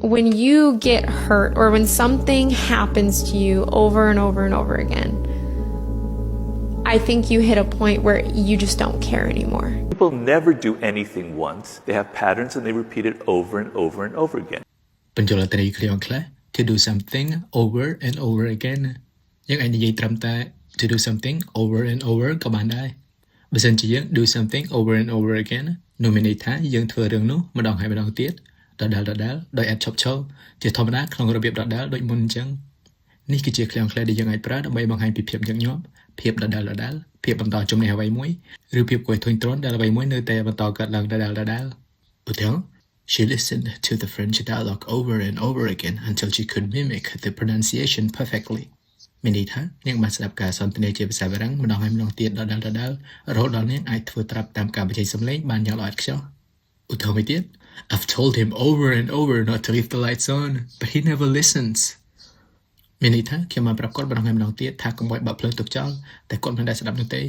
When you get hurt or when something happens to you over and over and over again, I think you hit a point where you just don't care anymore. People never do anything once. They have patterns and they repeat it over and over and over again. To do something over and over again. To do something over and over ក៏បានដែរបើសិនជាយើង do something over and over again នោះមានន័យថាយើងធ្វើរឿងនោះម្ដងហើយម្ដងទៀតដដែលដោយឥតឈប់ឈរជាធម្មតាក្នុងរបៀបដដែលដូចមុនអញ្ចឹងនេះគឺជាឃ្លាំងឃ្លែដែលយើងអាចប្រើដើម្បីបង្ហាញពីភាពញឹកញាប់ភាពដដែលភាពបន្តជំនះអ្វីមួយឬភាពគួរឲ្យធុញទ្រាន់ដែលអ្វីមួយនៅតែបន្តកើតឡើងដដែលឧទាហរណ៍ She listened to the French dialogue over and over again until she could mimic the pronunciation perfectly. មានន័យថានាងបានស្ដាប់ការសន្ទនាជាភាសាបារាំងម្ដងហើយម្ដងទៀតដដែលរហូតដល់នាងអាចធ្វើត្រាប់តាមការបញ្ចេញសំឡេងបានយ៉ាងល្អឥតខ្ចោះឧទាហរណ៍មួយទៀត I've told him over and over not to leave the lights on, but he never listens. មានន័យថាខ្ញុំបានប្រាប់គាត់ម្ដងហើយម្ដងទៀតថាកុំឲ្យបើកភ្លើងទុកចោលតែគាត់មិនដែលស្ដាប់នោះទេ